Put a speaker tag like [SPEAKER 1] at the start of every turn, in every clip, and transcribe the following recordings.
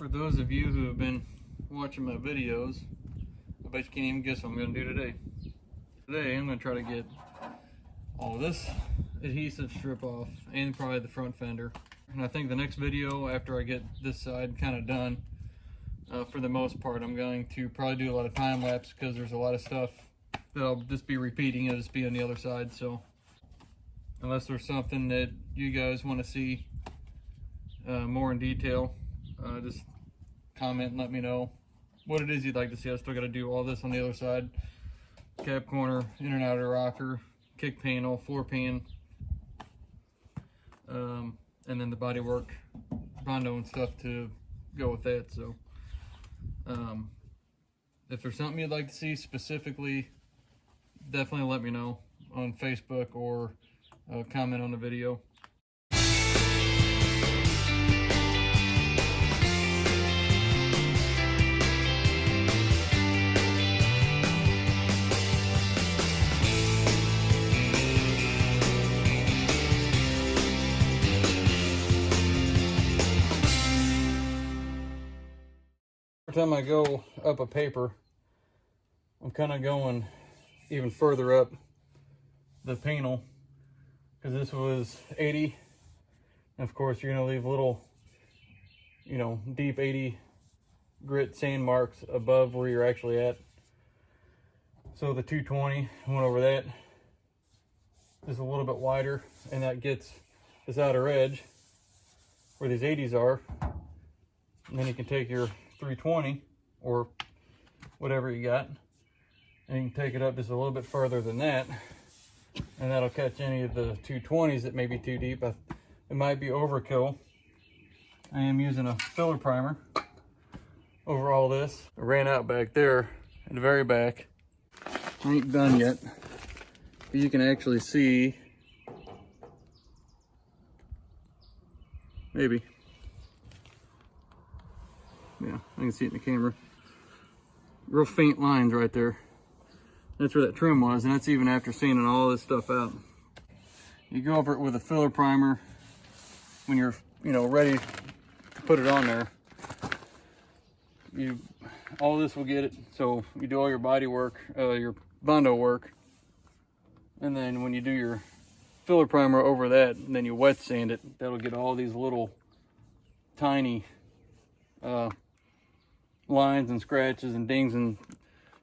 [SPEAKER 1] For those of you who have been watching my videos, I bet you can't even guess what I'm going to do today. Today I'm going to try to get all this adhesive strip off and probably the front fender. And I think the next video, after I get this side kind of done, for the most part, I'm going to probably do a lot of time lapse because there's a lot of stuff that I'll just be repeating. It'll just be on the other side. So unless there's something that you guys want to see more in detail, just comment and let me know what it is you'd like to see. I still got to do all this on the other side: cap corner, inner and outer rocker, kick panel, floor pan, and then the body work, bondo and stuff to go with that. So if there's something you'd like to see specifically, definitely let me know on Facebook or comment on the video. Every time I go up a paper, I'm kind of going even further up the panel, because this was 80, and of course you're going to leave little, deep 80 grit sand marks above where you're actually at. So the 220 went over that, just a little bit wider, and that gets this outer edge where these 80s are. And then you can take your 320 or whatever you got, and you can take it up just a little bit further than that, and that'll catch any of the 220s that may be too deep. It might be overkill. I am using a filler primer over all this. I ran out back there at the very back. I ain't done yet, but you can actually see, maybe, yeah, I can see it in the camera. Real faint lines right there. That's where that trim was, and that's even after sanding all this stuff out. You go over it with a filler primer when you're, ready to put it on there. All this will get it. So you do all your body work, your bondo work, and then when you do your filler primer over that, and then you wet sand it, that'll get all these little tiny lines and scratches and dings and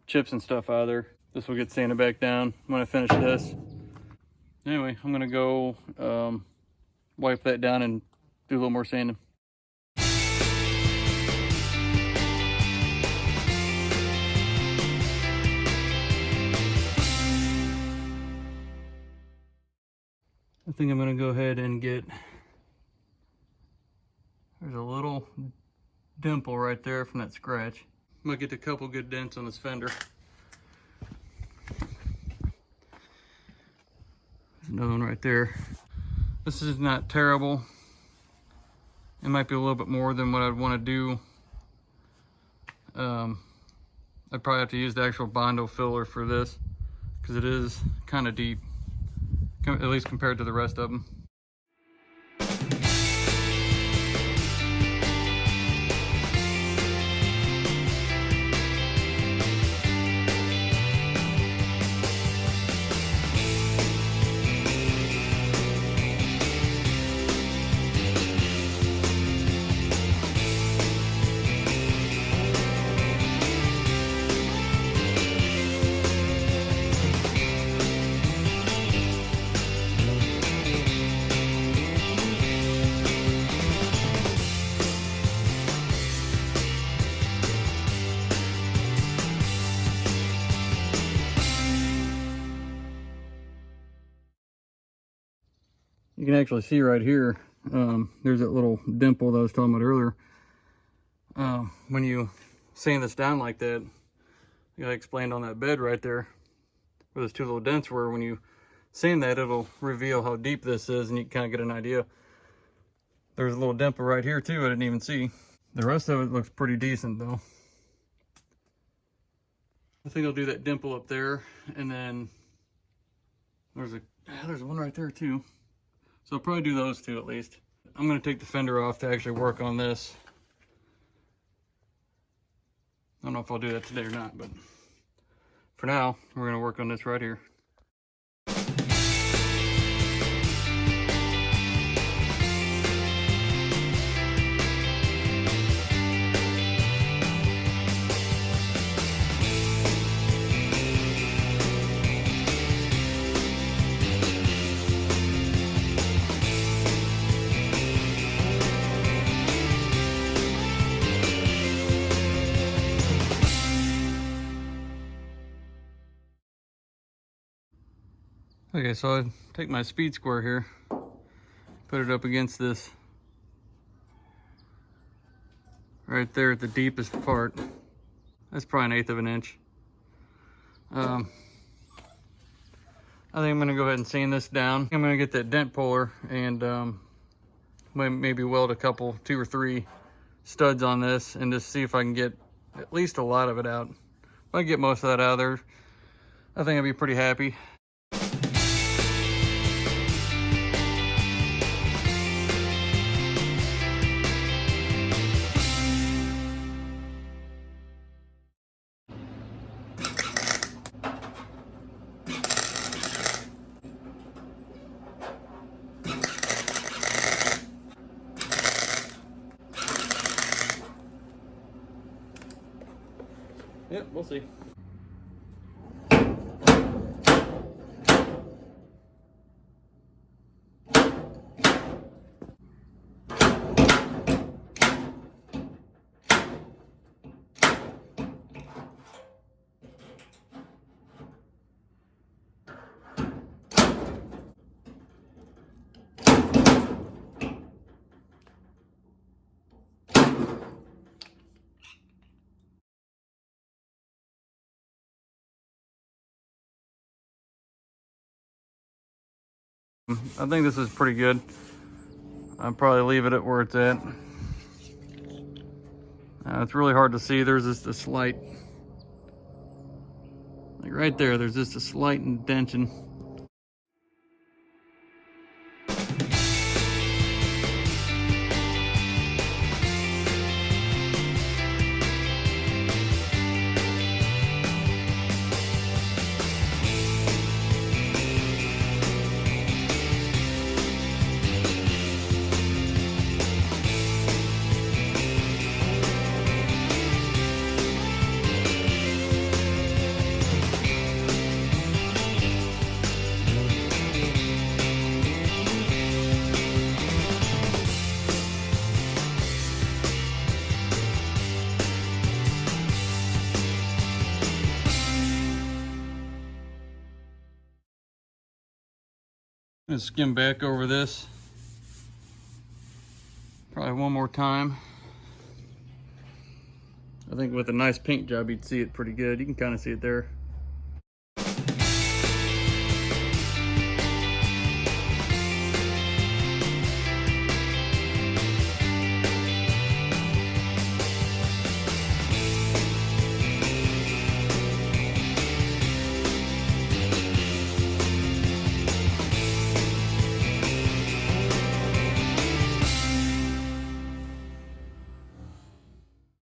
[SPEAKER 1] chips and stuff out of there. This will get sanded back down when I finish this. Anyway, I'm gonna go wipe that down and do a little more sanding. I think I'm gonna go ahead and there's a little dimple right there from that scratch. I'm gonna get a couple good dents on this fender. There's another one right there. This is not terrible. It might be a little bit more than what I'd want to do. I'd probably have to use the actual bondo filler for this, because it is kind of deep, at least compared to the rest of them. You can actually see right here, there's that little dimple that I was talking about earlier. When you sand this down like that, like I explained on that bed right there, where those two little dents were, when you sand that, it'll reveal how deep this is, and you can kind of get an idea. There's a little dimple right here too, I didn't even see. The rest of it looks pretty decent though. I think I'll do that dimple up there, and then there's one right there too. So I'll probably do those two at least. I'm gonna take the fender off to actually work on this. don't know if I'll do that today or not, but for now, we're gonna work on this right here. Okay, so I take my speed square here, put it up against this right there at the deepest part. That's probably 1/8 of an inch. I think I'm gonna go ahead and sand this down. I'm gonna get that dent puller and maybe weld a couple, 2 or 3 studs on this and just see if I can get at least a lot of it out. If I can get most of that out of there, I think I'd be pretty happy. Yep, we'll see. I think this is pretty good. I'll probably leave it at where it's at. It's really hard to see. There's just a slight, like right there, there's just a slight indentation. I'm gonna skim back over this probably one more time. I think with a nice paint job you'd see it pretty good. You can kind of see it there.